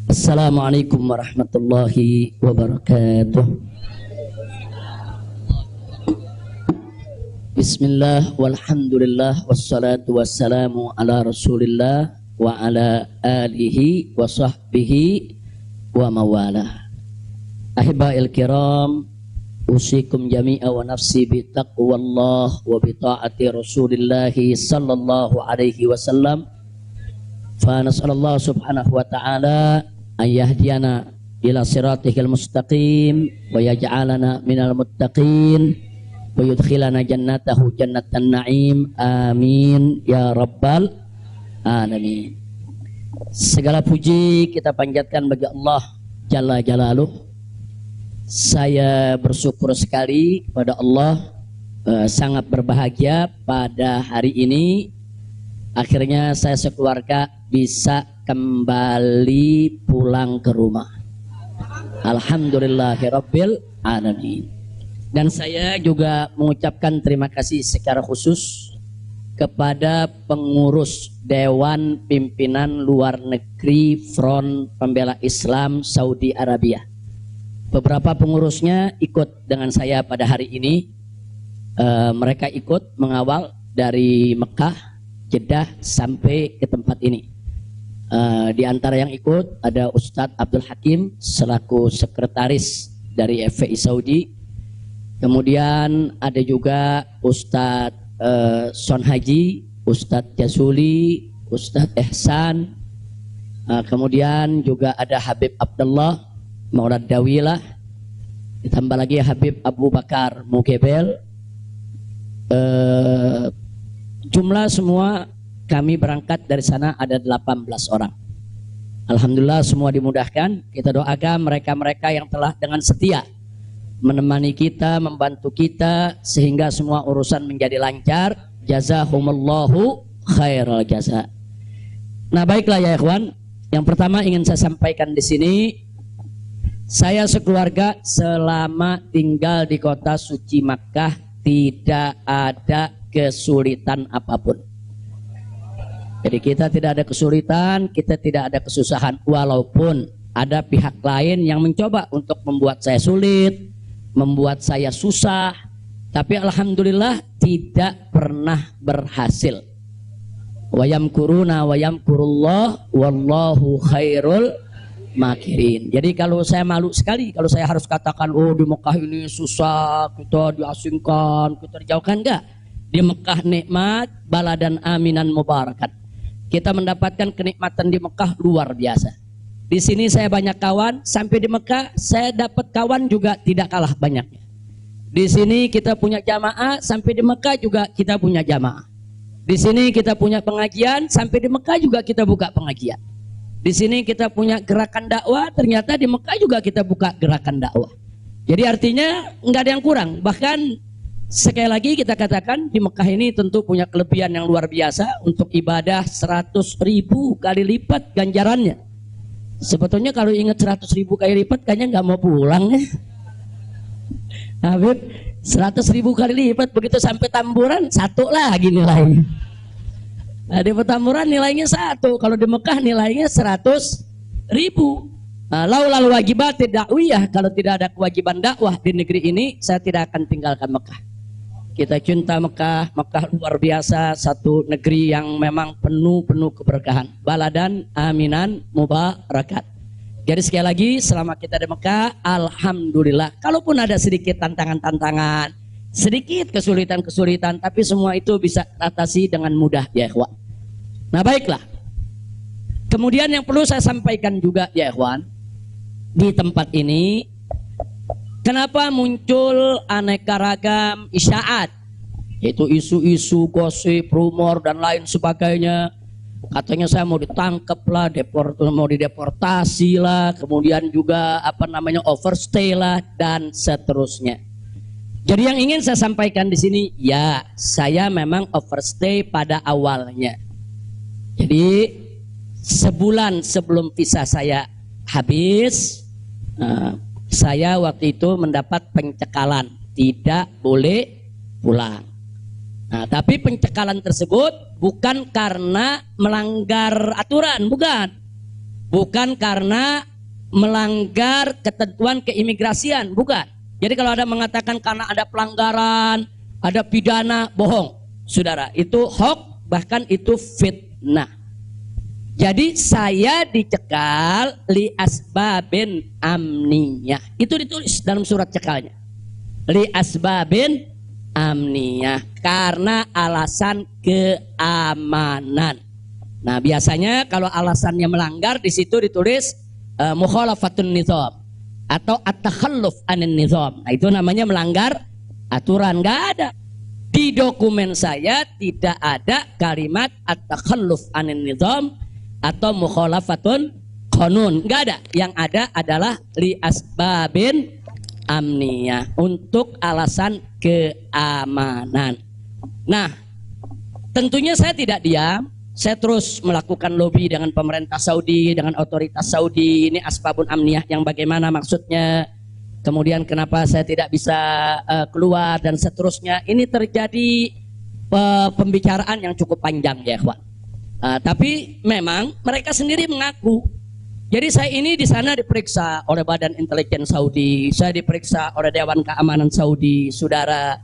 Assalamualaikum warahmatullahi wabarakatuh. Bismillah walhamdulillah wassalatu wassalamu ala rasulillah wa ala alihi wa sahbihi wa mawalah. Ahibba'il kiram, usikum jami'a wa nafsi bi taqwallah wa bi ta'ati rasulillahi sallallahu alaihi wasallam. Fa nas'alallah subhanahu wa ta'ala an yahdiyana ila siratihil mustaqim wa yaj'alana minal muttaqin wa yudkhilana jannatahu jannatan na'im, amin ya rabbal alamin. Segala puji kita panjatkan bagi Allah Jalla Jalaluh. Saya bersyukur sekali kepada Allah, sangat berbahagia pada hari ini akhirnya saya sekeluarga bisa kembali pulang ke rumah. Alhamdulillahirabbil alamin. Dan saya juga mengucapkan terima kasih secara khusus kepada pengurus Dewan Pimpinan Luar Negeri Front Pembela Islam Saudi Arabia. Beberapa pengurusnya ikut dengan saya pada hari ini. Mereka ikut mengawal dari Mekah, Jeddah sampai ke tempat ini. Di antara yang ikut ada Ustadz Abdul Hakim selaku sekretaris dari FPI Saudi. Kemudian ada juga Ustadz Son Haji, Ustadz Jazuli, Ustadz Ehsan. Kemudian juga ada Habib Abdullah Maulad Dawilah. Ditambah lagi Habib Abu Bakar Mugebel. Jumlah semua kami berangkat dari sana ada 18 orang. Alhamdulillah semua dimudahkan. Kita doakan mereka-mereka yang telah dengan setia menemani kita, membantu kita sehingga semua urusan menjadi lancar. Jazakumullahu khairal jaza. Nah, baiklah ya ikhwan. Yang pertama ingin saya sampaikan di sini, saya sekeluarga selama tinggal di kota suci Makkah tidak ada kesulitan apapun. Jadi kita tidak ada kesulitan, kita tidak ada kesusahan. Walaupun ada pihak lain yang mencoba untuk membuat saya sulit, membuat saya susah, tapi alhamdulillah tidak pernah berhasil. Wa yamkuruna wa yamkurullah wallahu khairul makirin. Jadi kalau saya malu sekali kalau saya harus katakan, oh di Mekah ini susah, kita diasingkan, kita dijauhkan. Enggak. Di Mekah nikmat, baladan aminan mubarakat. Kita mendapatkan kenikmatan di Mekah luar biasa. Di sini saya banyak kawan, sampai di Mekah saya dapat kawan juga tidak kalah banyaknya. Di sini kita punya jamaah, sampai di Mekah juga kita punya jamaah. Di sini kita punya pengajian, sampai di Mekah juga kita buka pengajian. Di sini kita punya gerakan dakwah, ternyata di Mekah juga kita buka gerakan dakwah. Jadi artinya nggak ada yang kurang. Bahkan sekali lagi kita katakan di Mekah ini tentu punya kelebihan yang luar biasa. Untuk ibadah 100.000 kali lipat ganjarannya. Sebetulnya kalau ingat 100.000 kali lipat kayaknya nggak mau pulang ya. Habib 100.000 kali lipat, begitu sampai Tamburan satu lagi nilainya. Nah, di Petamburan nilainya 1, kalau di Mekah nilainya 100.000. Laulal wajibat dakwiyah, kalau tidak ada kewajiban dakwah di negeri ini, saya tidak akan tinggalkan Mekah. Kita cinta Mekah. Mekah luar biasa, satu negeri yang memang penuh keberkahan. Baladan aminan mubarakat. Jadi sekali lagi, selama kita di Mekah, alhamdulillah. Kalaupun ada sedikit tantangan-tantangan, sedikit kesulitan-kesulitan, tapi semua itu bisa teratasi dengan mudah ya ikhwan. Nah baiklah. Kemudian yang perlu saya sampaikan juga ya ikhwan, di tempat ini kenapa muncul aneka ragam isyaat, yaitu isu-isu, gosip, rumor dan lain sebagainya. Katanya saya mau ditangkap lah, mau dideportasi lah, kemudian juga overstay lah dan seterusnya. Jadi yang ingin saya sampaikan di sini, ya saya memang overstay pada awalnya. Jadi sebulan sebelum visa saya habis, saya waktu itu mendapat pencekalan, tidak boleh pulang. Nah, tapi pencekalan tersebut bukan karena melanggar aturan, bukan. Bukan karena melanggar ketentuan keimigrasian, bukan. Jadi kalau ada mengatakan karena ada pelanggaran, ada pidana, bohong. Saudara, itu hoax, bahkan itu fitnah. Jadi saya dicekal li asbabin amniyah. Itu ditulis dalam surat cekalnya. Li asbabin amniyah, karena alasan keamanan. Nah, biasanya kalau alasannya melanggar di situ ditulis mukhalafatun nizam atau at-takhalluf anin nizam. Nah, itu namanya melanggar aturan. Nggak ada. Di dokumen saya tidak ada kalimat at-takhalluf anin nizam atau mukhalafatun qanun. Nggak ada. Yang ada adalah li asbabin amniyah, untuk alasan keamanan. Nah, tentunya saya tidak diam. Saya terus melakukan lobby dengan pemerintah Saudi, dengan otoritas Saudi. Ini asbabun amniyah yang bagaimana maksudnya. Kemudian kenapa saya tidak bisa keluar dan seterusnya. Ini terjadi pembicaraan yang cukup panjang ya, ikhwan. Tapi memang mereka sendiri mengaku. Jadi saya ini di sana diperiksa oleh Badan Intelijen Saudi, saya diperiksa oleh Dewan Keamanan Saudi, saudara.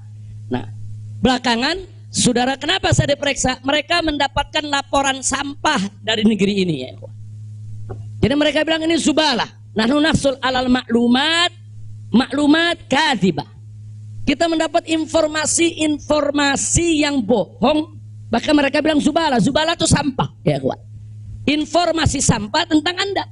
Nah, belakangan, saudara, kenapa saya diperiksa? Mereka mendapatkan laporan sampah dari negeri ini ya. Jadi mereka bilang ini zubalah. Nahnu nafsul alal maklumat kadzibah. Kita mendapat informasi yang bohong. Bahkan mereka bilang zubalah. Zubalah itu sampah ya, kawan. Informasi sampah tentang Anda.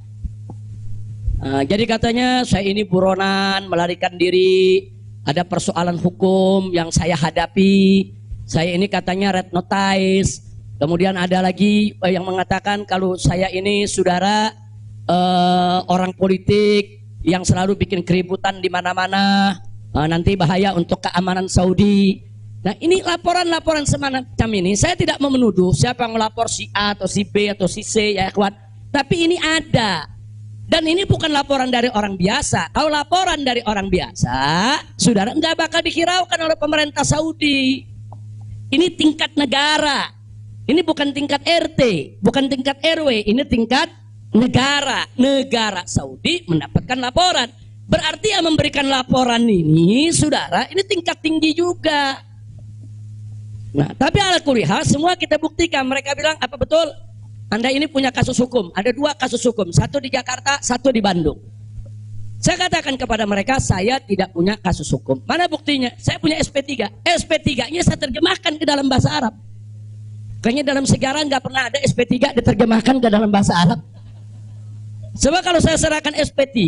Jadi katanya saya ini buronan, melarikan diri, ada persoalan hukum yang saya hadapi. Saya ini katanya red notice. Kemudian ada lagi yang mengatakan kalau saya ini saudara orang politik yang selalu bikin keributan di mana-mana, nanti bahaya untuk keamanan Saudi. Nah, ini laporan-laporan semacam ini. Saya tidak mau menuduh siapa yang melapor, si A atau si B atau si C ya kawan. Tapi ini ada. Dan ini bukan laporan dari orang biasa. Kalau laporan dari orang biasa, saudara, nggak bakal dihiraukan oleh pemerintah Saudi. Ini tingkat negara. Ini bukan tingkat RT, bukan tingkat RW. Ini tingkat negara. Negara Saudi mendapatkan laporan. Berarti yang memberikan laporan ini, saudara, ini tingkat tinggi juga. Nah, tapi ala kulihal semua kita buktikan. Mereka bilang apa betul? Anda ini punya kasus hukum. Ada 2 kasus hukum, satu di Jakarta, satu di Bandung. Saya katakan kepada mereka, saya tidak punya kasus hukum. Mana buktinya? Saya punya SP3. SP3-nya saya terjemahkan ke dalam bahasa Arab. Kayaknya dalam sejarah nggak pernah ada SP3 diterjemahkan ke dalam bahasa Arab. Sebab kalau saya serahkan SP3,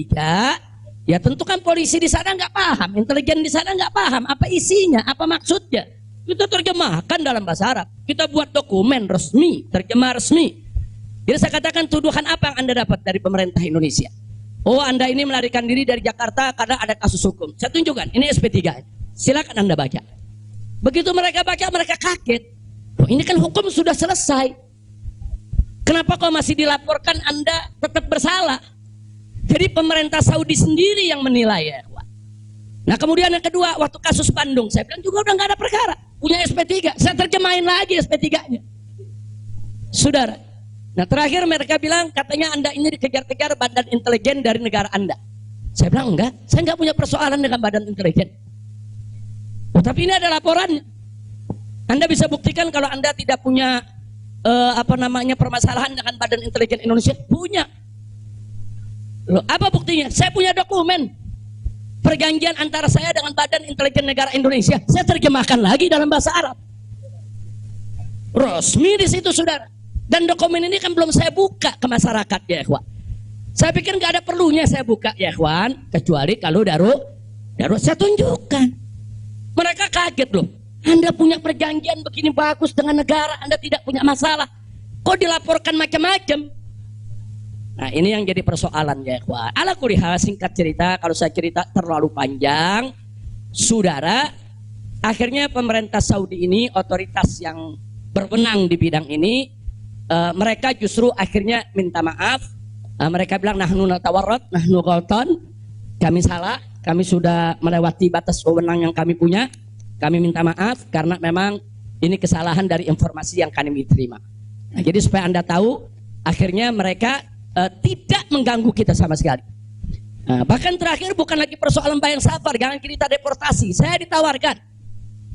ya tentu kan polisi di sana nggak paham, intelijen di sana nggak paham apa isinya, apa maksudnya. Kita terjemahkan dalam bahasa Arab. Kita buat dokumen resmi, terjemah resmi. Jadi saya katakan tuduhan apa yang Anda dapat dari pemerintah Indonesia? Oh, Anda ini melarikan diri dari Jakarta karena ada kasus hukum. Saya tunjukkan, ini SP3. Silakan Anda baca. Begitu mereka baca, mereka kaget. Oh, ini kan hukum sudah selesai. Kenapa kok masih dilaporkan Anda tetap bersalah? Jadi pemerintah Saudi sendiri yang menilai ya. Nah, kemudian yang kedua, waktu kasus Bandung, saya bilang juga udah nggak ada perkara, punya SP3, saya terjemahin lagi SP3-nya, saudara. Nah, terakhir mereka bilang katanya Anda ini dikejar-kejar badan intelijen dari negara Anda. Saya bilang enggak, saya nggak punya persoalan dengan badan intelijen. Oh, tapi ini ada laporannya. Anda bisa buktikan kalau Anda tidak punya permasalahan dengan badan intelijen Indonesia. Punya. Loh, apa buktinya? Saya punya dokumen. Perjanjian antara saya dengan Badan Intelijen Negara Indonesia, saya terjemahkan lagi dalam bahasa Arab. Resmi di situ, saudara. Dan dokumen ini kan belum saya buka ke masyarakat ya, ikhwan. Saya pikir nggak ada perlunya saya buka ya, ikhwan, kecuali kalau darurat saya tunjukkan. Mereka kaget loh. Anda punya perjanjian begini bagus dengan negara, Anda tidak punya masalah. Kok dilaporkan macam-macam? Nah, ini yang jadi persoalan ya, ikhwan. Ala kulihal, singkat cerita, kalau saya cerita terlalu panjang, saudara, akhirnya pemerintah Saudi ini, otoritas yang berwenang di bidang ini, mereka justru akhirnya minta maaf. Mereka bilang nahnu natawarrat, nahnu ghaltan, kami salah, kami sudah melewati batas wewenang yang kami punya. Kami minta maaf karena memang ini kesalahan dari informasi yang kami terima. Nah, jadi supaya Anda tahu, akhirnya mereka tidak mengganggu kita sama sekali. Bahkan terakhir bukan lagi persoalan bayang safar, jangan kita deportasi. Saya ditawarkan,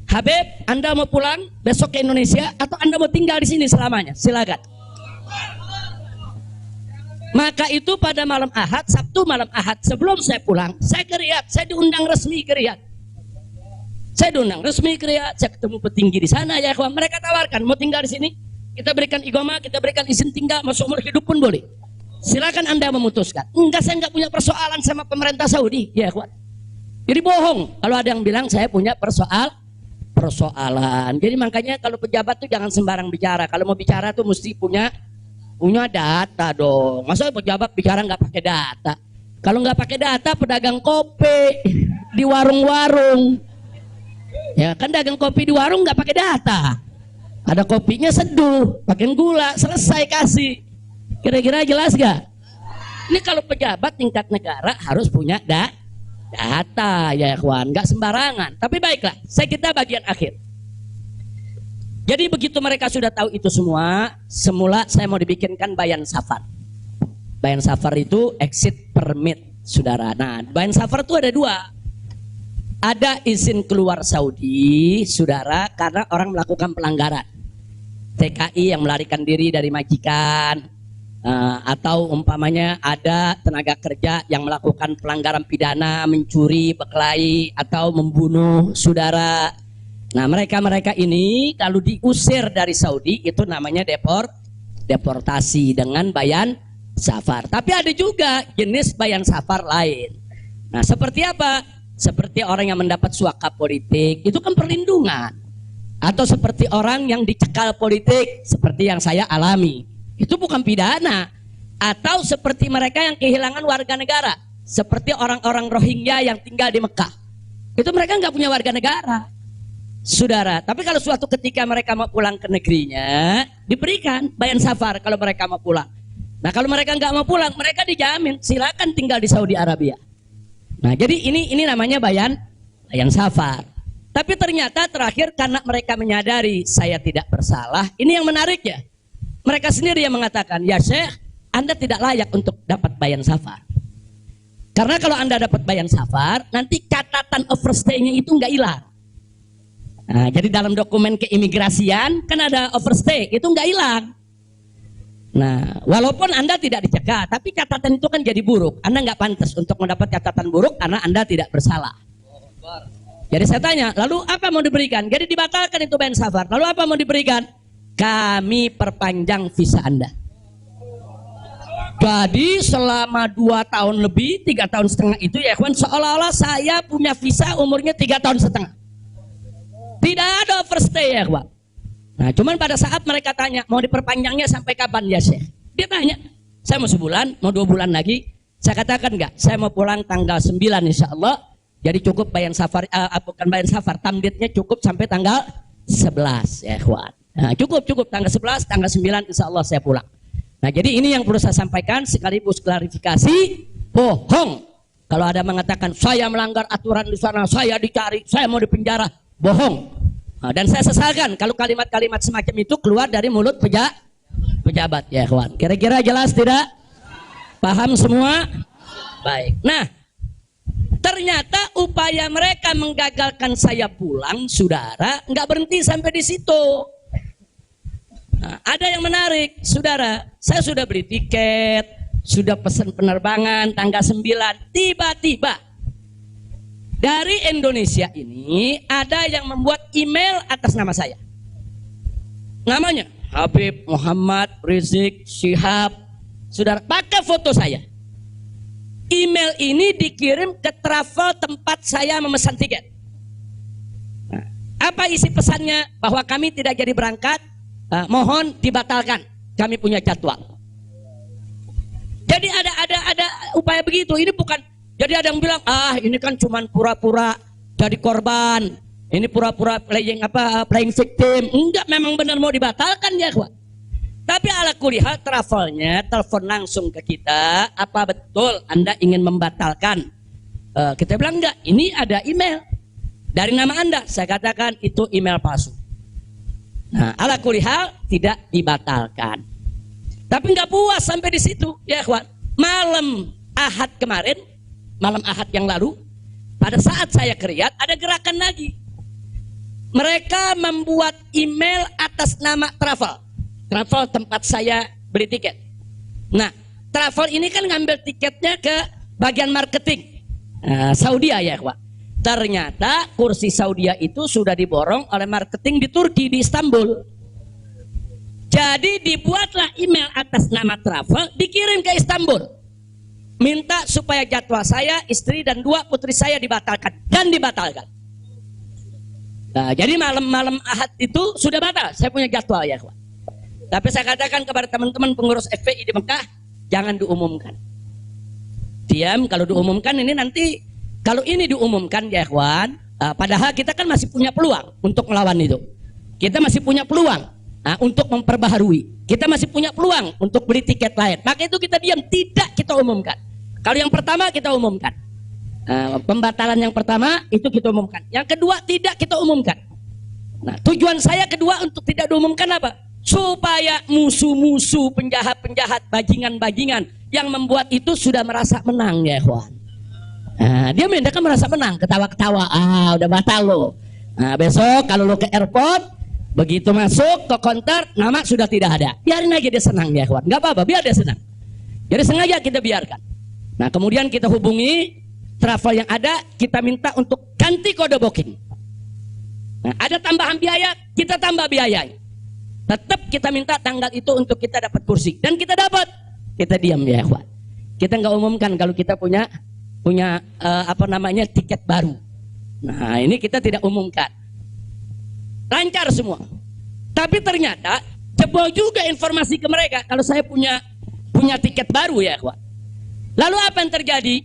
Habib, Anda mau pulang besok ke Indonesia atau Anda mau tinggal di sini selamanya? Silakan. Maka itu pada malam Ahad, Sabtu malam Ahad, sebelum saya pulang, saya ke Riyadh, saya diundang resmi ke Riyadh. Saya diundang resmi ke Riyadh, saya ketemu petinggi di sana ya kawan. Mereka tawarkan, mau tinggal di sini, kita berikan iqamah, kita berikan izin tinggal, masuk umur hidup pun boleh. Silakan Anda memutuskan. Enggak, saya enggak punya persoalan sama pemerintah Saudi, ya kawan. Jadi bohong kalau ada yang bilang saya punya persoalan. Jadi makanya kalau pejabat tuh jangan sembarang bicara. Kalau mau bicara tuh mesti punya data dong. Masa pejabat bicara nggak pakai data? Kalau nggak pakai data, pedagang kopi di warung-warung, ya kan dagang kopi di warung nggak pakai data. Ada kopinya seduh, pakai gula, selesai kasih. Kira-kira jelas gak? Ini kalau pejabat tingkat negara harus punya data ya kawan, nggak sembarangan. Tapi baiklah, kita bagian akhir. Jadi begitu mereka sudah tahu itu semua, semula saya mau dibikinkan bayan safar. Bayan safar itu exit permit, saudara. Nah, bayan safar itu ada dua. Ada izin keluar Saudi, saudara, karena orang melakukan pelanggaran. TKI yang melarikan diri dari majikan, atau umpamanya ada tenaga kerja yang melakukan pelanggaran pidana, mencuri, berkelahi, atau membunuh saudara. Nah, mereka ini kalau diusir dari Saudi itu namanya deportasi dengan bayan safar. Tapi ada juga jenis bayan safar lain. Nah, seperti apa? Seperti orang yang mendapat suaka politik, itu kan perlindungan. Atau seperti orang yang dicekal politik, seperti yang saya alami, itu bukan pidana. Atau seperti mereka yang kehilangan warga negara, seperti orang-orang Rohingya yang tinggal di Mekah, itu mereka nggak punya warga negara, saudara. Tapi kalau suatu ketika mereka mau pulang ke negerinya, diberikan bayan safar kalau mereka mau pulang. Nah, kalau mereka nggak mau pulang, mereka dijamin silakan tinggal di Saudi Arabia. Nah, jadi ini namanya bayan safar. Tapi ternyata terakhir karena mereka menyadari saya tidak bersalah, ini yang menarik ya. Mereka sendiri yang mengatakan, ya Syekh, Anda tidak layak untuk dapat bayan safar. Karena kalau Anda dapat bayan safar, nanti catatan overstay-nya itu nggak hilang. Nah, jadi dalam dokumen keimigrasian kan ada overstay, itu nggak hilang. Nah, walaupun Anda tidak dicegah, tapi catatan itu kan jadi buruk. Anda nggak pantas untuk mendapat catatan buruk karena Anda tidak bersalah. Jadi saya tanya, lalu apa mau diberikan? Jadi dibatalkan itu bayan safar. Lalu apa mau diberikan? Kami perpanjang visa Anda. Jadi selama 2 tahun lebih, 3 tahun setengah itu ya kawan, seolah-olah saya punya visa umurnya 3 tahun setengah. Tidak ada overstay ya kawan. Nah, cuman pada saat mereka tanya, mau diperpanjangnya sampai kapan ya Syekh? Dia tanya, saya mau sebulan, mau 2 bulan lagi. Saya katakan enggak, saya mau pulang tanggal 9 insya Allah. Jadi cukup bayan safar, bukan bayan safar, tamdidnya cukup sampai tanggal 11 ya kawan. Nah, cukup tanggal 11, tanggal 9 insya Allah saya pulang. Nah, jadi ini yang perlu saya sampaikan sekaligus klarifikasi, bohong. Kalau ada mengatakan saya melanggar aturan di sana, saya dicari, saya mau dipenjara, bohong. Nah, dan saya sesalkan kalau kalimat-kalimat semacam itu keluar dari mulut pejabat ya kawan. Kira-kira jelas tidak? Paham semua? Baik. Nah, ternyata upaya mereka menggagalkan saya pulang, saudara, nggak berhenti sampai di situ. Nah, ada yang menarik, saudara. Saya sudah beli tiket, sudah pesan penerbangan tanggal 9. Tiba-tiba dari Indonesia ini ada yang membuat email atas nama saya. Namanya Habib Muhammad Rizik Syihab. Saudara, pakai foto saya. Email ini dikirim ke travel tempat saya memesan tiket. Nah, apa isi pesannya? Bahwa kami tidak jadi berangkat, mohon dibatalkan. Kami punya jadwal. Jadi ada upaya begitu. Ini bukan. Jadi ada yang bilang, ini kan cuman pura-pura jadi korban. Ini pura-pura playing victim. Enggak, memang benar mau dibatalkan ya, kawan. Tapi ala kulihal travelnya telepon langsung ke kita, apa betul Anda ingin membatalkan? Kita bilang enggak, ini ada email dari nama Anda. Saya katakan itu email palsu. Nah, ala kulihal tidak dibatalkan. Tapi nggak puas sampai di situ, ya kawan. Malam Ahad kemarin, malam Ahad yang lalu, pada saat saya ke Riyadh, ada gerakan lagi. Mereka membuat email atas nama travel. Travel tempat saya beli tiket. Nah, travel ini kan ngambil tiketnya ke bagian marketing. Saudi ya, kawan. Ternyata kursi Saudi itu sudah diborong oleh marketing di Turki, di Istanbul. Jadi dibuatlah email atas nama travel, dikirim ke Istanbul. Minta supaya jadwal saya, istri dan 2 putri saya dibatalkan. Dan dibatalkan. Nah, jadi malam-malam Ahad itu sudah batal. Saya punya jadwal ya, kawan. Tapi saya katakan kepada teman-teman pengurus FPI di Mekah, jangan diumumkan. Diam, kalau diumumkan ini nanti, kalau ini diumumkan ya kawan, padahal kita kan masih punya peluang untuk melawan itu. Kita masih punya peluang. Untuk memperbaharui, kita masih punya peluang untuk beli tiket lain. Maka itu kita diam, tidak kita umumkan. Kalau yang pertama kita umumkan, pembatalan yang pertama itu kita umumkan. Yang kedua tidak kita umumkan. Nah, tujuan saya kedua untuk tidak diumumkan apa? Supaya musuh-musuh, penjahat-penjahat, bajingan-bajingan yang membuat itu sudah merasa menang ya kawan. Dia kan merasa menang, ketawa-ketawa. Udah batal lo. Besok kalau lo ke airport, begitu masuk ke counter, nama sudah tidak ada. Biarin aja dia senang ya kawan. Nggak apa-apa, biar dia senang. Jadi sengaja kita biarkan. Nah, kemudian kita hubungi travel yang ada, kita minta untuk ganti kode booking. Nah, ada tambahan biaya, kita tambah biaya. Tetap kita minta tanggal itu untuk kita dapat kursi. Dan kita dapat. Kita diam ya kawan. Kita nggak umumkan kalau kita punya tiket baru. Nah, ini kita tidak umumkan. Lancar semua. Tapi ternyata jebol juga informasi ke mereka kalau saya punya tiket baru ya kawan. Lalu apa yang terjadi?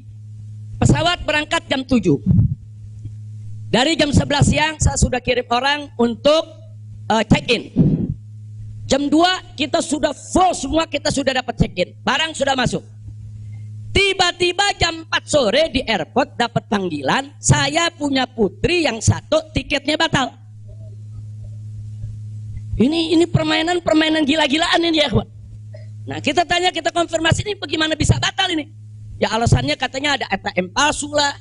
Pesawat berangkat jam 7. Dari jam 11 siang saya sudah kirim orang untuk check-in. Jam 2 kita sudah full semua, kita sudah dapat check-in. Barang sudah masuk. Tiba-tiba jam 4 sore di airport dapat panggilan, saya punya putri yang satu tiketnya batal. Ini permainan gila-gilaan ini ya kawan. Nah, kita tanya, kita konfirmasi ini bagaimana bisa batal ini? Ya alasannya katanya ada ATM palsu lah,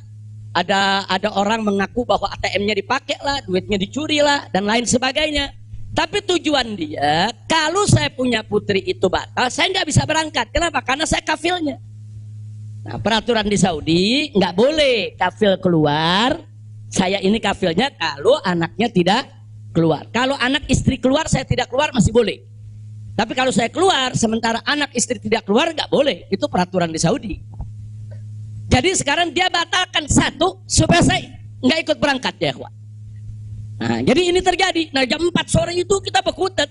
ada orang mengaku bahwa ATM-nya dipakai lah, duitnya dicuri lah, dan lain sebagainya. Tapi tujuan dia, kalau saya punya putri itu batal, saya nggak bisa berangkat. Kenapa? Karena saya kafilnya. Nah, peraturan di Saudi nggak boleh kafil keluar. Saya ini kafilnya kalau anaknya tidak keluar. Kalau anak istri keluar, saya tidak keluar masih boleh. Tapi kalau saya keluar, sementara anak istri tidak keluar, nggak boleh. Itu peraturan di Saudi. Jadi sekarang dia batalkan satu supaya saya nggak ikut berangkat ya kawan. Nah, jadi ini terjadi. Nah, jam 4 sore itu kita berkutat.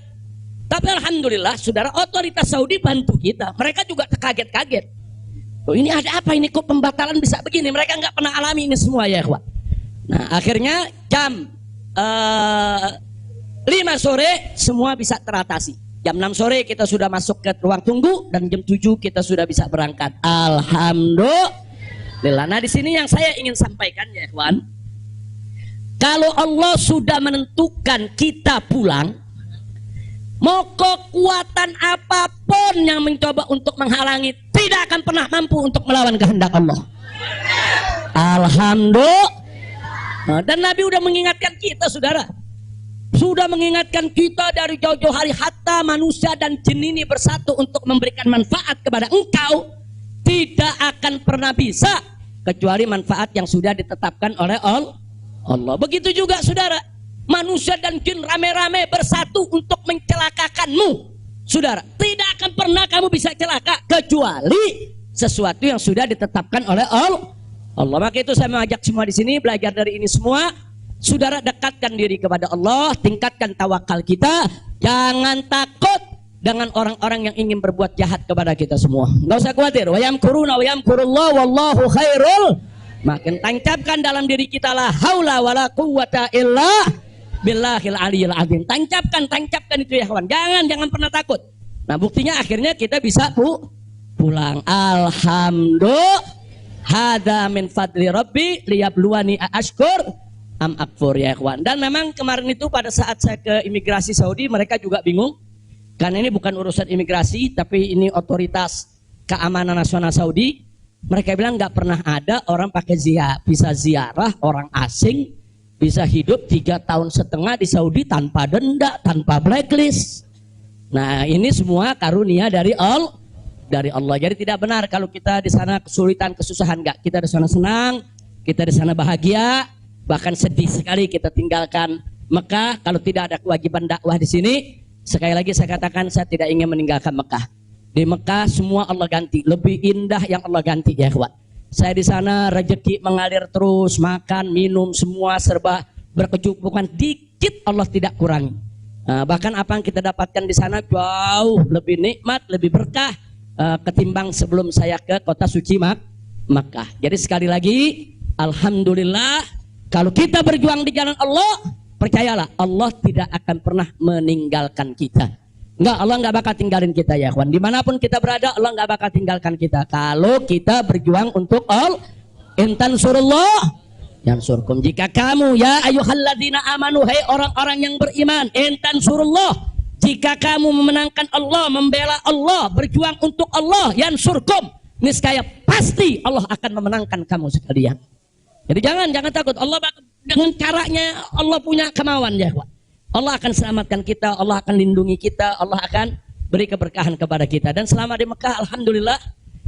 Tapi alhamdulillah, saudara, otoritas Saudi bantu kita. Mereka juga kaget-kaget. Oh, ini ada apa ini, kok pembatalan bisa begini? Mereka nggak pernah alami ini semua ya kawan. Nah, akhirnya jam 5 sore semua bisa teratasi. Jam 6 sore kita sudah masuk ke ruang tunggu dan jam 7 kita sudah bisa berangkat. Alhamdulillah. Nah, di sini yang saya ingin sampaikan ya, kawan. Kalau Allah sudah menentukan kita pulang, mau kekuatan apapun yang mencoba untuk menghalangi tidak akan pernah mampu untuk melawan kehendak Allah. Alhamdulillah. Nah, dan Nabi udah mengingatkan kita, saudara. Sudah mengingatkan kita dari jauh-jauh hari, hatta manusia dan jin ini bersatu untuk memberikan manfaat kepada engkau, tidak akan pernah bisa kecuali manfaat yang sudah ditetapkan oleh Allah. Begitu juga saudara, manusia dan jin rame-rame bersatu untuk mencelakakanmu, saudara. Tidak akan pernah kamu bisa celaka kecuali sesuatu yang sudah ditetapkan oleh Allah. Maka itu saya mengajak semua di sini belajar dari ini semua. Saudara, dekatkan diri kepada Allah, tingkatkan tawakal kita, jangan takut dengan orang-orang yang ingin berbuat jahat kepada kita semua. Enggak usah khawatir. Wa yamkuruna wa yamkurullah wallahu khairul. Makin tancapkan dalam diri kita la haula wala quwwata illa billahil aliyil azim. Tancapkan itu ya kawan. Jangan pernah takut. Nah, buktinya akhirnya kita bisa pulang. Alhamdulillah. Hada min fadli rabbi liyabluwani ashkur am akfur ya kawan. Dan memang kemarin itu pada saat saya ke imigrasi Saudi, mereka juga bingung karena ini bukan urusan imigrasi, tapi ini otoritas keamanan nasional Saudi. Mereka bilang nggak pernah ada orang pakai bisa ziarah orang asing, bisa hidup 3,5 tahun di Saudi tanpa denda, tanpa blacklist. Nah ini semua karunia dari Allah. Jadi tidak benar kalau kita di sana kesulitan, kesusahan. Enggak, kita di sana senang, kita di sana bahagia, bahkan sedih sekali kita tinggalkan Mekah kalau tidak ada kewajiban dakwah di sini. Sekali lagi saya katakan, saya tidak ingin meninggalkan Mekah. Di Mekah semua Allah ganti, lebih indah yang Allah ganti ya kawan. Saya di sana rezeki mengalir terus, makan, minum semua serba berkecukupan, dikit Allah tidak kurangi. Bahkan apa yang kita dapatkan di sana jauh lebih nikmat, lebih berkah ketimbang sebelum saya ke kota suci Makkah. Jadi sekali lagi, alhamdulillah, kalau kita berjuang di jalan Allah, percayalah Allah tidak akan pernah meninggalkan kita. Enggak, Allah enggak bakal tinggalin kita ya kawan. Dimanapun kita berada, Allah enggak bakal tinggalkan kita. Kalau kita berjuang untuk Allah, intan surullah yansurkum. Jika kamu ya ayyuhalladzina amanu, hai orang-orang yang beriman, intan surullah, jika kamu memenangkan Allah, membela Allah, berjuang untuk Allah, yansurkum, niscaya pasti Allah akan memenangkan kamu sekalian. Jadi jangan takut. Allah dengan caranya Allah punya kemauan ya. Allah akan selamatkan kita, Allah akan lindungi kita, Allah akan beri keberkahan kepada kita. Dan selama di Mekah, alhamdulillah,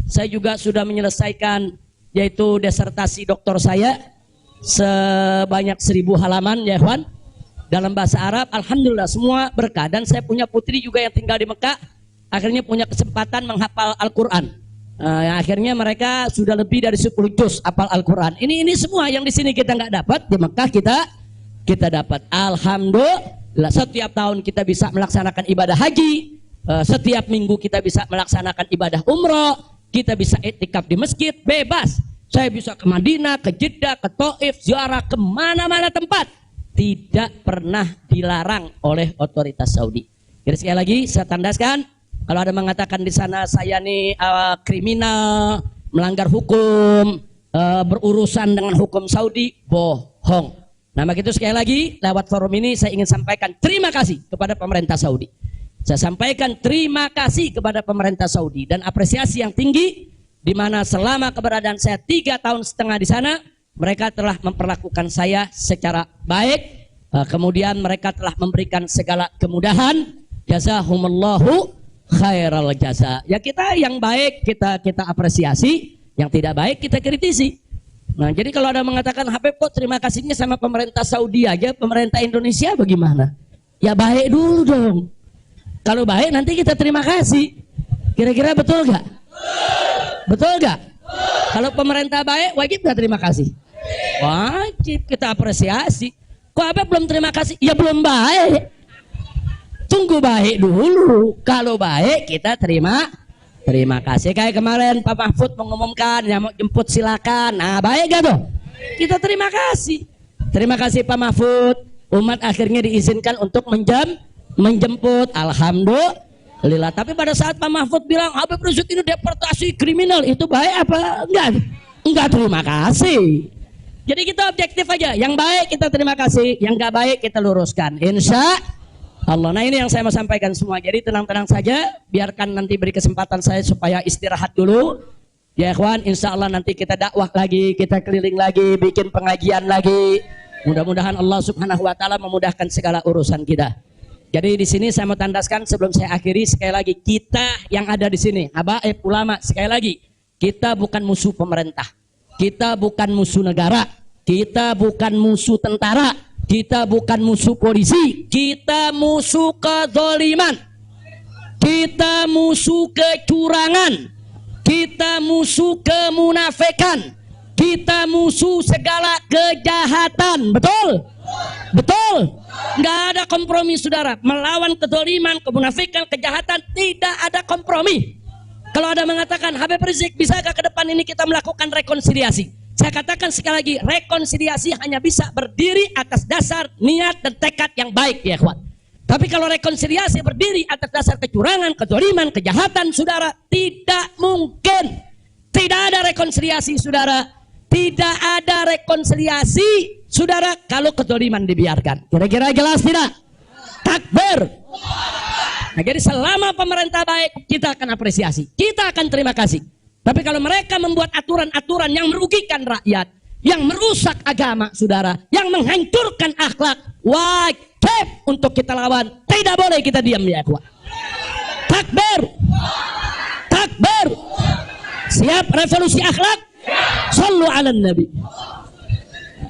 saya juga sudah menyelesaikan yaitu disertasi doktor saya sebanyak 1000 halaman ya kawan. Dalam bahasa Arab, alhamdulillah semua berkah. Dan saya punya putri juga yang tinggal di Mekah, akhirnya punya kesempatan menghafal Al-Quran. Akhirnya mereka sudah lebih dari 10 juz hafal Al-Quran. Ini semua yang di sini kita nggak dapat, di Mekah kita dapat. Alhamdulillah, setiap tahun kita bisa melaksanakan ibadah haji, setiap minggu kita bisa melaksanakan ibadah umroh, kita bisa iktikaf di masjid bebas. Saya bisa ke Madinah, ke Jeddah, ke Taif, ziarah kemana-mana tempat. Tidak pernah dilarang oleh otoritas Saudi. Jadi sekali lagi saya tandaskan, kalau ada mengatakan di sana saya nih kriminal, melanggar hukum, berurusan dengan hukum Saudi, bohong. Nah begitu, sekali lagi lewat forum ini saya ingin sampaikan terima kasih kepada pemerintah Saudi. Saya sampaikan terima kasih kepada pemerintah Saudi dan apresiasi yang tinggi, di mana selama keberadaan saya 3,5 tahun di sana, mereka telah memperlakukan saya secara baik, kemudian mereka telah memberikan segala kemudahan. Jazahumullahu khairal jaza. Ya kita yang baik kita apresiasi, yang tidak baik kita kritisi. Nah jadi kalau ada mengatakan Habib kok terima kasihnya sama pemerintah Saudi aja, pemerintah Indonesia bagaimana? Ya baik dulu dong. Kalau baik nanti kita terima kasih. Kira-kira betul gak? Betul gak? Kalau pemerintah baik wajib gak terima kasih? Wajib kita apresiasi. Kok Habib belum terima kasih? Ya belum baik. Tunggu baik dulu. Kalau baik kita terima kasih. Kayak kemarin Pak Mahfud mengumumkan yang mau jemput silakan. Nah baik gak tuh? Kita terima kasih. Terima kasih Pak Mahfud. Umat akhirnya diizinkan untuk menjemput. Alhamdulillah. Tapi pada saat Pak Mahfud bilang Habib Rizik ini deportasi kriminal, itu baik apa enggak? Enggak terima kasih. Jadi kita objektif aja. Yang baik kita terima kasih, yang enggak baik kita luruskan. Insya Allah. Nah ini yang saya mau sampaikan semua. Jadi tenang-tenang saja, biarkan nanti beri kesempatan saya supaya istirahat dulu. Ya ikhwan, insya Allah nanti kita dakwah lagi, kita keliling lagi, bikin pengajian lagi. Mudah-mudahan Allah Subhanahu wa taala memudahkan segala urusan kita. Jadi di sini saya mau tandaskan sebelum saya akhiri, sekali lagi kita yang ada di sini, habaib ulama, sekali lagi kita bukan musuh pemerintah. Kita bukan musuh negara, kita bukan musuh tentara, kita bukan musuh polisi, kita musuh kezaliman, kita musuh kecurangan, kita musuh kemunafikan, kita musuh segala kejahatan. Betul? Betul? Nggak ada kompromi saudara. Melawan kezaliman, kemunafikan, kejahatan, tidak ada kompromi. Kalau ada mengatakan Habib Rizik bisakah ke depan ini kita melakukan rekonsiliasi? Saya katakan sekali lagi, rekonsiliasi hanya bisa berdiri atas dasar niat dan tekad yang baik ya kawan. Tapi kalau rekonsiliasi berdiri atas dasar kecurangan, kezaliman, kejahatan, saudara, tidak mungkin. Tidak ada rekonsiliasi saudara. Tidak ada rekonsiliasi saudara kalau kezaliman dibiarkan. Kira-kira jelas tidak? Takbir. Nah, jadi selama pemerintah baik, kita akan apresiasi, kita akan terima kasih. Tapi kalau mereka membuat aturan-aturan yang merugikan rakyat, yang merusak agama, saudara, yang menghancurkan akhlak, wajib untuk kita lawan. Tidak boleh kita diam, ya ikhwan. Takbir, takbir. Siap revolusi akhlak? Shallu ala nabi.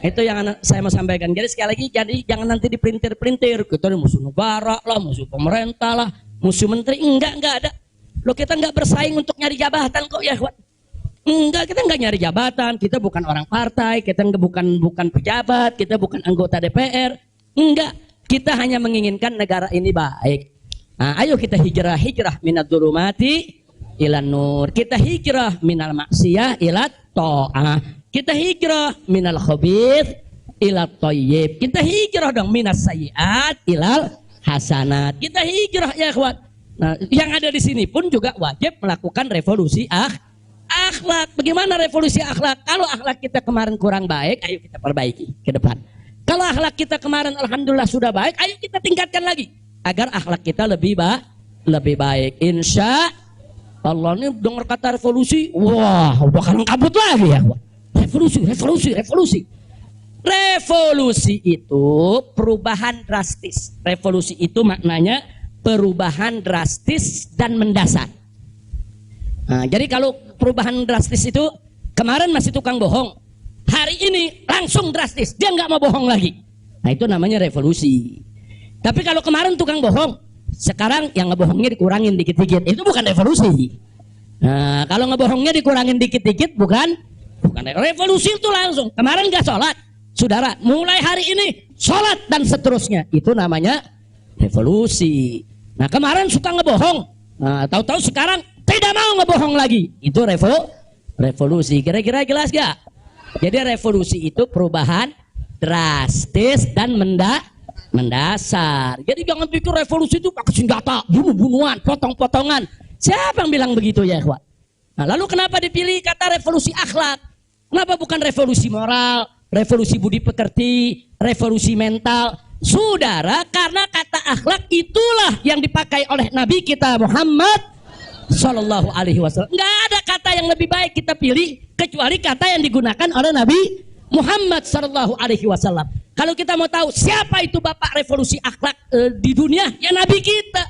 Itu yang saya mau sampaikan. Jadi sekali lagi, jadi jangan nanti dipelintir-pelintir. Kita ini musuh negara lah, musuh pemerintah lah, musuh menteri. Enggak ada. Loh, kita enggak bersaing untuk nyari jabatan kok, ya. Enggak, kita enggak nyari jabatan. Kita bukan orang partai, kita bukan pejabat, kita bukan anggota DPR. Enggak, kita hanya menginginkan negara ini baik. Nah, ayo kita hijrah minad dzulumati ilan nur. Kita hijrah minal maksiyah ilat ta'ah. Kita hijrah minal khabith ila thayyib. Kita hijrah dong minas sayyiat ilal hasanat. Kita hijrah, ya ikhwan. Nah, yang ada di sini pun juga wajib melakukan revolusi akhlak. Bagaimana revolusi akhlak? Kalau akhlak kita kemarin kurang baik, ayo kita perbaiki ke depan. Kalau akhlak kita kemarin alhamdulillah sudah baik, ayo kita tingkatkan lagi agar akhlak kita lebih baik. Insya Allah. Ini dengar kata revolusi, wah, bakalan kabut lagi, ya. Revolusi. Revolusi itu perubahan drastis. Revolusi itu maknanya perubahan drastis dan mendasar. Nah, jadi kalau perubahan drastis itu kemarin masih tukang bohong, hari ini langsung drastis, dia nggak mau bohong lagi. Nah, itu namanya revolusi. Tapi kalau kemarin tukang bohong, sekarang yang ngebohongnya dikurangin dikit-dikit, itu bukan revolusi. Nah, kalau ngebohongnya dikurangin dikit-dikit bukan revolusi. Itu langsung. Kemarin gak sholat, saudara, mulai hari ini sholat dan seterusnya, itu namanya revolusi. Nah, kemarin suka ngebohong, nah, tahu-tahu sekarang tidak mau ngebohong lagi, itu revolusi. Kira-kira jelas gak? Jadi revolusi itu perubahan drastis dan mendasar. Jadi jangan pikir revolusi itu pakai senjata, bunuh-bunuhan, potong-potongan. Siapa yang bilang begitu, ya ikhwan? Nah, lalu kenapa dipilih kata revolusi akhlak? Kenapa bukan revolusi moral, revolusi budi pekerti, revolusi mental? Saudara, karena kata akhlak itulah yang dipakai oleh Nabi kita Muhammad Sallallahu Alaihi Wasallam. Nggak ada kata yang lebih baik kita pilih kecuali kata yang digunakan oleh Nabi Muhammad Sallallahu Alaihi Wasallam. Kalau kita mau tahu siapa itu bapak revolusi akhlak di dunia, ya Nabi kita.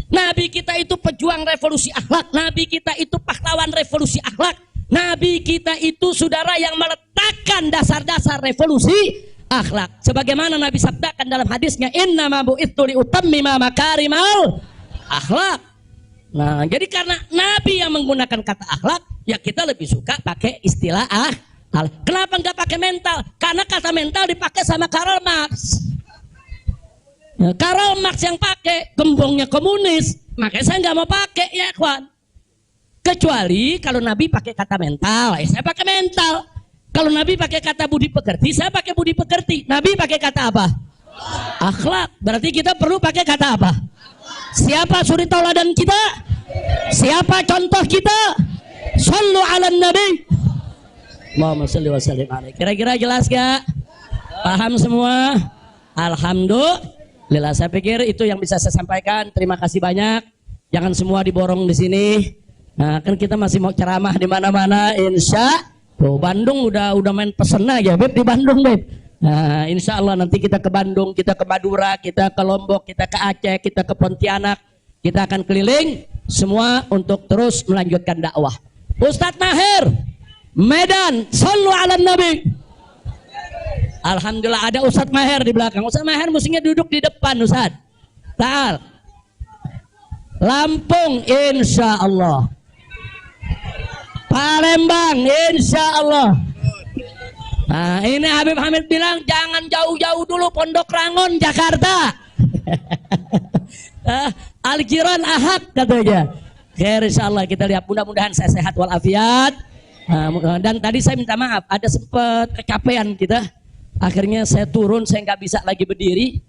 Nabi kita itu pejuang revolusi akhlak. Nabi kita itu pahlawan revolusi akhlak. Nabi kita itu saudara yang meletakkan dasar-dasar revolusi akhlak. Sebagaimana Nabi sabdakan dalam hadisnya, innama bu'itsu liutammima makarimal akhlak. Nah, jadi karena Nabi yang menggunakan kata akhlak, ya kita lebih suka pakai istilah akhlak. Kenapa nggak pakai mental? Karena kata mental dipakai sama Karl Marx. Nah, Karl Marx yang pakai, gembongnya komunis, makanya saya nggak mau pakai, ya kawan. Kecuali kalau Nabi pakai kata mental, ya saya pakai mental. Kalau Nabi pakai kata budi pekerti, saya pakai budi pekerti. Nabi pakai kata apa? Akhlak. Berarti kita perlu pakai kata apa? Siapa suri tauladan kita? Siapa contoh kita? Shallu ala nabi. Allahumma shalli wa sallim alaihi. Kira-kira jelas gak? Paham semua? Alhamdulillah. Saya pikir itu yang bisa saya sampaikan. Terima kasih banyak. Jangan semua diborong di sini. Nah, kan kita masih mau ceramah di mana-mana, insya. Tuh, Bandung udah main pesen aja, Beb, di Bandung, Beb. Nah, insya Allah nanti kita ke Bandung, kita ke Madura, kita ke Lombok, kita ke Aceh, kita ke Pontianak, kita akan keliling semua untuk terus melanjutkan dakwah. Ustadz Maher, Medan, shallu ala nabi. Alhamdulillah ada Ustadz Maher di belakang. Ustadz Maher mestinya duduk di depan, Ustadz. Ta'al. Lampung, insya Allah. Palembang, insya Allah. Nah, ini Habib Hamid bilang jangan jauh-jauh dulu, Pondok Rangon, Jakarta. Al-Jiran Ahad katanya. Khair, insya Allah kita lihat, mudah-mudahan saya sehat walafiat. Dan tadi saya minta maaf, ada sempat kecapean kita. Akhirnya saya turun, saya nggak bisa lagi berdiri.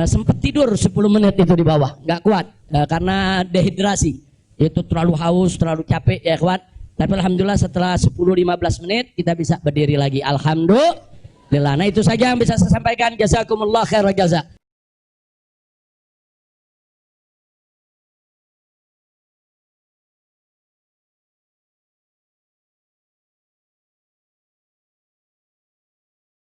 Sempat tidur 10 menit itu di bawah, nggak kuat karena dehidrasi. Itu terlalu haus, terlalu capek, ya kuat. Tapi alhamdulillah setelah 10-15 menit kita bisa berdiri lagi. Alhamdulillah. Nah, itu saja yang bisa saya sampaikan. Jazakumullah khairan jazak.